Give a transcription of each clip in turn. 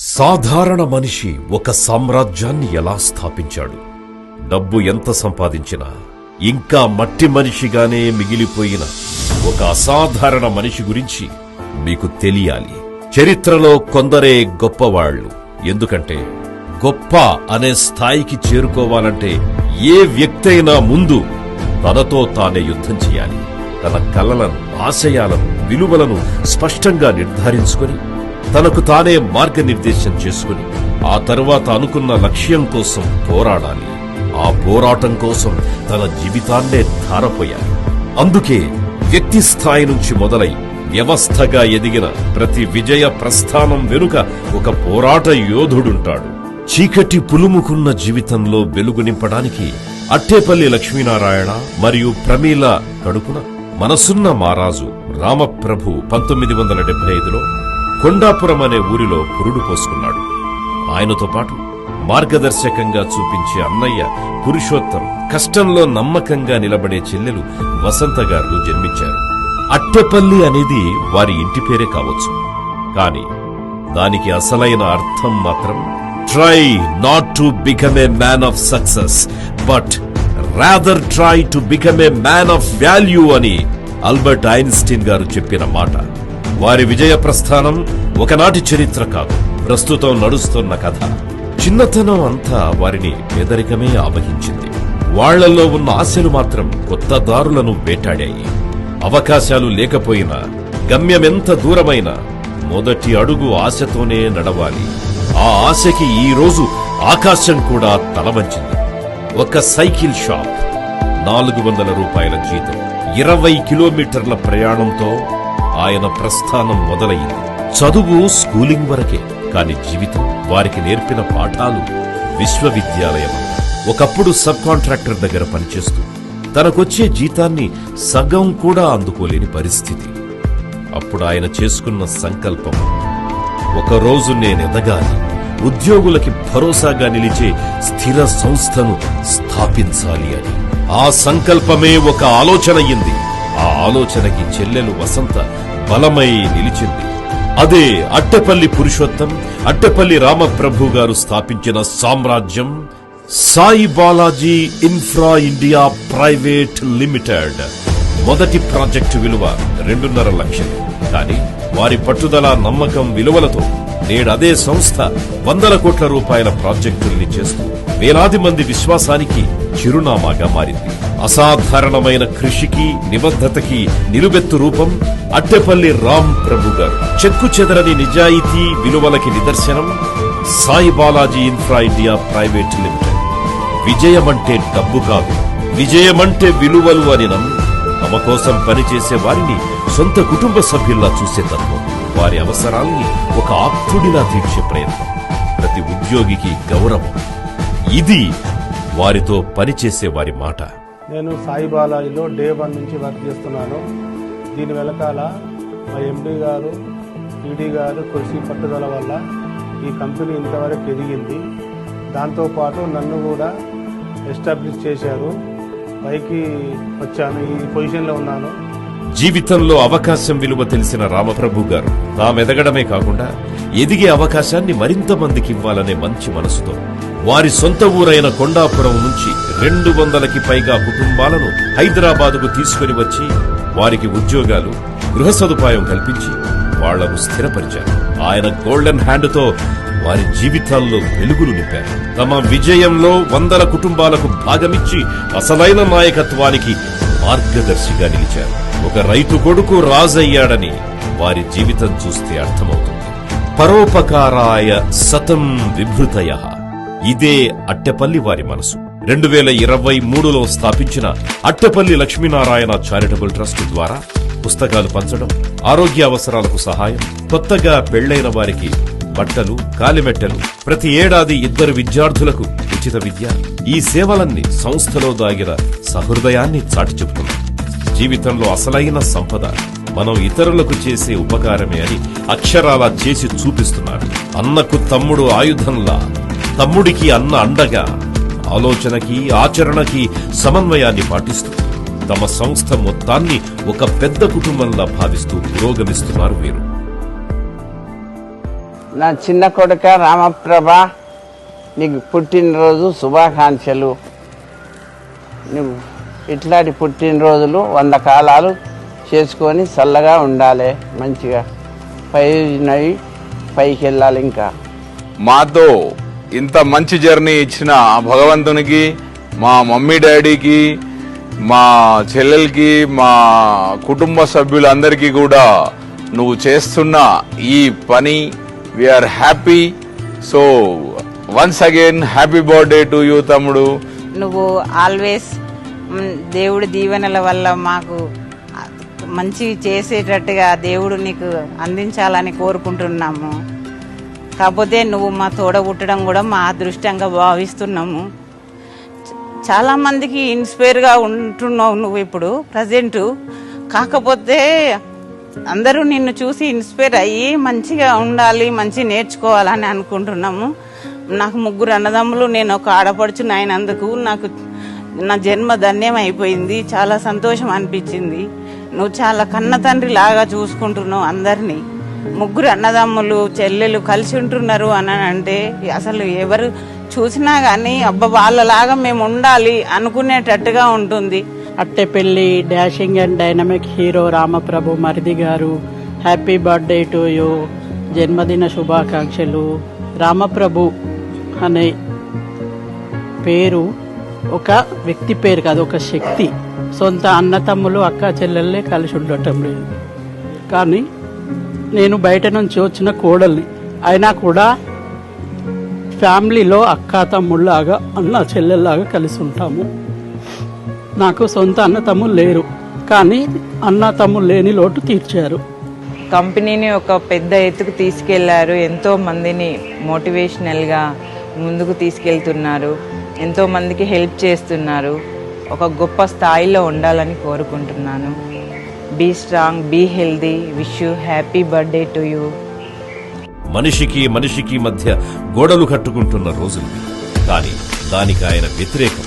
సాధారణ మనిషి ఒక సామ్రాజ్యాన్ని ఎలా స్థాపించాడు? డబ్బు ఎంత సంపాదించినా ఇంకా మట్టి మనిషిగానే మిగిలిపోయిన ఒక అసాధారణ మనిషి గురించి మీకు తెలియాలి. చరిత్రలో కొందరే గొప్పవాళ్లు. ఎందుకంటే గొప్ప అనే స్థాయికి చేరుకోవాలంటే ఏ వ్యక్తి అయినా ముందు తనతో తానే యుద్ధం చేయాలి. తన కలలను, ఆశయాలను, విలువలను స్పష్టంగా నిర్ధారించుకొని తనకు తానే మార్గనిర్దేశం చేసుకుని ఆ తరువాత అనుకున్న లక్ష్యం కోసం పోరాడాలి. ఆ పోరాటం కోసం తన జీవితాన్నే ధారపోయాలి. అందుకే వ్యక్తి స్థాయి నుంచి మొదలై వ్యవస్థగా ఎదిగిన ప్రతి విజయ ప్రస్థానం వెనుక ఒక పోరాట యోధుడుంటాడు. చీకటి పులుముకున్న జీవితంలో వెలుగు నింపడానికి అట్టేపల్లి లక్ష్మీనారాయణ మరియు ప్రమీల కడుపున మనసున్న మారాజు రామప్రభు 1975లో కొండాపురం అనే ఊరిలో పురుడు పోసుకున్నాడు. ఆయనతో పాటు మార్గదర్శకంగా చూపించే అన్నయ్య పురుషోత్తం, కష్టంలో నమ్మకంగా నిలబడే చెల్లెలు వసంత గారు జన్మించారు. అట్టెపల్లి అనేది వారి ఇంటి పేరే కావచ్చు, కాని దానికి అసలైన అర్థం మాత్రం try not to become a man of success but rather try to become a man of value అని ఆల్బర్ట్ ఐన్స్టీన్ గారు చెప్పిన మాట. వారి విజయ ప్రస్థానం ఒకనాటి చరిత్ర కాదు, ప్రస్తుతం నడుస్తున్న కథ. చిన్నతనం అంతా వారిని పేదరికమే ఆవహించింది. వాళ్లలో ఉన్న ఆశలు మాత్రం కొత్త దారులను వేటాడాయి. అవకాశాలు లేకపోయినా, గమ్యమెంత దూరమైనా మొదటి అడుగు ఆశతోనే నడవాలి. ఆ ఆశకి ఈ రోజు ఆకాశం కూడా తలవంచింది. ఒక సైకిల్ షాప్, 400 రూపాయల జీతం, 20 కిలోమీటర్ల ప్రయాణంతో ఆయన ప్రస్థానం మొదలయ్యింది. చదువు స్కూలింగ్ వరకే, కాని జీవితం వారికి నేర్పిన పాఠాలు విశ్వవిద్యాలయం. ఒకప్పుడు సబ్ కాంట్రాక్టర్ దగ్గర పనిచేస్తూ తనకొచ్చే జీతాన్ని సగం కూడా అందుకోలేని పరిస్థితి. అప్పుడు ఆయన చేసుకున్న సంకల్పం, ఒకరోజు నేనెదగాలి, ఉద్యోగులకి భరోసాగా నిలిచే స్థిర సంస్థను స్థాపించాలి అని. ఆ సంకల్పమే ఒక ఆలోచనయ్యింది. ఆ ఆలోచనకి చెల్లెలు వసంత బలమై నిలిచింది. అదే అట్టెపల్లి పురుషోత్తం, అట్టెపల్లి రామప్రభు గారు స్థాపించిన సామ్రాజ్యం Sai Balaji Infra India Private limited. మొదటి ప్రాజెక్టు విలువ 2.5 లక్షలు. కానీ వారి పట్టుదల, నమ్మకం, విలువలతో నేడదే సంస్థ 100 కోట్ల రూపాయల ప్రాజెక్టుల్ని చేస్తూ వేలాది మంది విశ్వాసానికి చిరునామాగా మారింది. అసాధారణమైన కృషికి, నిబద్ధతకి నిలువెత్తు రూపం అట్టెపల్లి రామ్ ప్రభు గారు. చెక్కు చెదరని నిజాయితీ, విలువలకి నిదర్శనం Sai Balaji Infra India Private Limited. విజయమంటే డబ్బు కాదు, విజయమంటే విలువలు అని నమ్మి తమ కోసం పనిచేసే వారిని సొంత కుటుంబ సభ్యుల్లా చూసే తత్వం, వారి అవసరాల్ని ఒక ఆప్తుడిలా తీర్చే ప్రయత్నం, ప్రతి ఉద్యోగికి గౌరవం. ఇది వారితో పనిచేసే వారి మాట. నేను సాయి బాలాజీలో డే 1 నుంచి వర్క్ చేస్తున్నాను. దీని వెనకాల మా ఎండి గారు, ఈడీ గారు కృషి పట్టుదల వల్ల ఈ కంపెనీ ఇంతవరకు ఎదిగింది. దాంతోపాటు నన్ను కూడా ఎస్టాబ్లిష్ చేశారు. పైకి వచ్చాను, ఈ పొజిషన్లో ఉన్నాను. జీవితంలో అవకాశం విలువ తెలిసిన రామప్రభు గారు తామెదగడమే కాకుండా ఎదిగే అవకాశాన్ని మరింత మందికి ఇవ్వాలనే మంచి మనసుతో వారి సొంత ఊరైన కొండాపురం నుంచి 200కి పైగా కుటుంబాలను హైదరాబాదుకు తీసుకుని వచ్చి వారికి ఉద్యోగాలు, గృహ సదుపాయం కల్పించి వాళ్లను స్థిరపరిచారు. ఆయన గోల్డెన్ హ్యాండ్తో వారి జీవితాల్లో వెలుగులు నింపారు. తమ విజయంలో 100 కుటుంబాలకు భాగమిచ్చి అసలైన నాయకత్వానికి మార్గదర్శిగా నిలిచారు. ఒక రైతు కొడుకు రాజయ్యాడని వారి జీవితం చూస్తే అర్థమవుతుంది. పరోపకారాయ సతం విభృతయః. ఇదే అట్టెపల్లి వారి మనసు. 2023లో స్థాపించిన అట్టెపల్లి లక్ష్మీనారాయణ చారిటబుల్ ట్రస్ట్ ద్వారా పుస్తకాలు పంచడం, ఆరోగ్య అవసరాలకు సహాయం, కొత్తగా పెళ్లైన వారికి బట్టలు, కాలిమెట్టెలు, ప్రతి ఏడాది 2 విద్యార్థులకు ఉచిత విద్య, ఈ సేవలన్నీ సంస్థలో దాగిన సహృదయాన్ని చాటి చెబుతున్నాయి. జీవితంలో అసలైన సంపద మనం ఇతరులకు చేసే ఉపకారమే అని అక్షరాలా చేసి చూపిస్తున్నారు. అన్నకు తమ్ముడు ఆయుధంలా, తమ్ముడికి అన్న అండగా, ఆలోచనకి, ఆచరణకి సమన్వయాన్ని పాటిస్తూ తమ సంస్థ మొత్తాన్ని ఒక పెద్ద కుటుంబంలా భావిస్తూ పురోగమిస్తున్నారు వీరు. నా చిన్న కొడుక రామప్రభ, నీకు పుట్టినరోజు శుభాకాంక్షలు. నువ్వు ఇట్లాంటి పుట్టినరోజులు 100 కాలాలు చేసుకొని చల్లగా ఉండాలి, మంచిగా పైకి వెళ్ళాలి. ఇంకా మాతో ఇంత మంచి జర్నీ ఇచ్చిన ఆ భగవంతునికి, మా మమ్మీ డాడీకి, మా చెల్లెలకి, మా కుటుంబ సభ్యులందరికీ కూడా నువ్వు చేస్తున్న ఈ పని we are happy. So once again happy birthday to you తమ్ముడు. నువ్వు ఆల్వేస్ దేవుడి దీవెనల వల్ల మాకు మంచి చేసేటట్టుగా దేవుడు నీకు అందించాలని కోరుకుంటున్నాము. కాకపోతే నువ్వు మా తోడ పుట్టడం కూడా మా అదృష్టంగా భావిస్తున్నాము. చాలా మందికి ఇన్స్పైర్గా ఉంటున్నావు నువ్వు ఇప్పుడు ప్రజెంట్. కాకపోతే అందరూ నిన్ను చూసి ఇన్స్పైర్ అయ్యి మంచిగా ఉండాలి, మంచి నేర్చుకోవాలని అనుకుంటున్నాము. నాకు 3 అన్నదమ్ములు, నేను ఒక ఆడపడుచు అయినందుకు నాకు నా జన్మ ధన్యం అయిపోయింది. చాలా సంతోషం అనిపించింది. నువ్వు చాలా కన్న తండ్రి లాగా చూసుకుంటున్నావు అందరినీ. 3 అన్నదమ్ములు చెల్లెలు కలిసి ఉంటున్నారు అని అంటే అసలు ఎవరు చూసినా కానీ అబ్బా వాళ్ళలాగా మేము ఉండాలి అనుకునేటట్టుగా ఉంటుంది. అట్టెపల్లి dashing and dynamic hero Ramaprabhu మరిది గారు, హ్యాపీ బర్త్డే టు యూ, జన్మదిన శుభాకాంక్షలు. రామప్రభు అనే పేరు ఒక వ్యక్తి పేరు కాదు, ఒక శక్తి. సొంత అన్నతమ్ములు అక్క చెల్లెళ్ళే కలిసి ఉండటం లేదు. కానీ నేను బయట నుంచి వచ్చిన కోడల్ని అయినా కూడా ఫ్యామిలీలో అక్క తమ్ముళ్ళలాగా అన్న చెల్లెల్లాగా కలిసి ఉంటాము. నాకు సొంత అన్న తమ్ముళ్ళు లేరు, కానీ అన్న తమ్ముళ్ళు లేని లోటు తీర్చారు. కంపెనీని ఒక పెద్ద ఎత్తుకు తీసుకెళ్లారు. ఎంతో మందిని మోటివేషనల్గా ముందుకు తీసుకెళ్తున్నారు. ఎంతో మందికి హెల్ప్ చేస్తున్నారు. ఒక గొప్ప స్థాయిలో ఉండాలని కోరుకుంటున్నాను. Be strong, be healthy. Wish you happy birthday to you. మనిషికి మధ్య గోడలు కట్టుకుంటున్న రోజులు, కానీ దానికి ఆయన వ్యతిరేకం.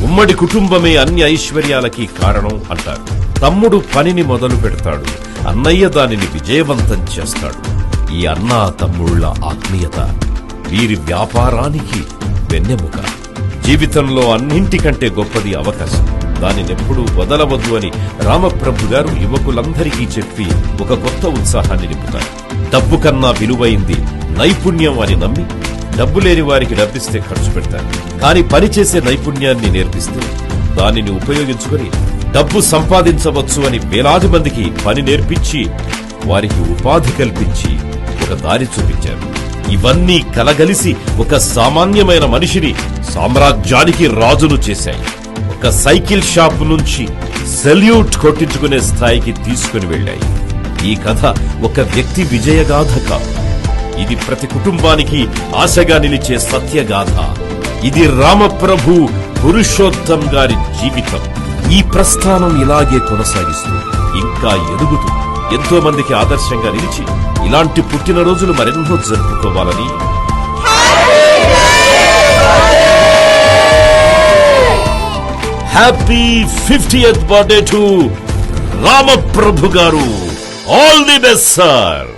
ఉమ్మడి కుటుంబమే అన్ని ఐశ్వర్యాలకి కారణం అంటారు. తమ్ముడు పనిని మొదలు పెడతాడు, అన్నయ్య దానిని విజయవంతం చేస్తాడు. ఈ అన్నా తమ్ముళ్ల ఆత్మీయత వీరి వ్యాపారానికి వెన్నెముక. జీవితంలో అన్నింటికంటే గొప్పది అవకాశం. దానినెప్పుడూ వదలవద్దు అని రామప్రభు గారు యువకులందరికీ చెప్పి ఒక కొత్త ఉత్సాహాన్ని నింపుతారు. డబ్బు కన్నా విలువైంది నైపుణ్యం అని నమ్మి డబ్బు లేని వారికి డబ్బిస్తే ఖర్చు పెడతారు. కానీ పనిచేసే నైపుణ్యాన్ని నేర్పిస్తే దానిని ఉపయోగించుకొని డబ్బు సంపాదించవచ్చు అని వేలాది మందికి పని నేర్పించి వారికి ఉపాధి కల్పించి ఒక దారి చూపించారు. ఇవన్నీ కలగలిసి ఒక సామాన్యమైన మనిషిని సామ్రాజ్యానికి రాజును చేశాయి. ఒక సైకిల్ షాప్ నుంచి సెల్యూట్ కొట్టించుకునే స్థాయికి తీసుకుని వెళ్ళాయి. ఈ కథ ఒక వ్యక్తి విజయగాథ కాదు, ఇది ప్రతి కుటుంబానికి ఆశగా నిలిచే సత్యగాథ. ఇది రామప్రభు పురుషోత్తం గారి జీవితం. ఈ ప్రస్థానం ఇలాగే కొనసాగిస్తూ ఇంకా ఎదుగుతూ ఎంతో మందికి ఆదర్శంగా నిలిచి ఇలాంటి పుట్టినరోజులు మరెన్నో జరుపుకోవాలని happy 50th birthday to Ramaprabhu గారు. All the best sir.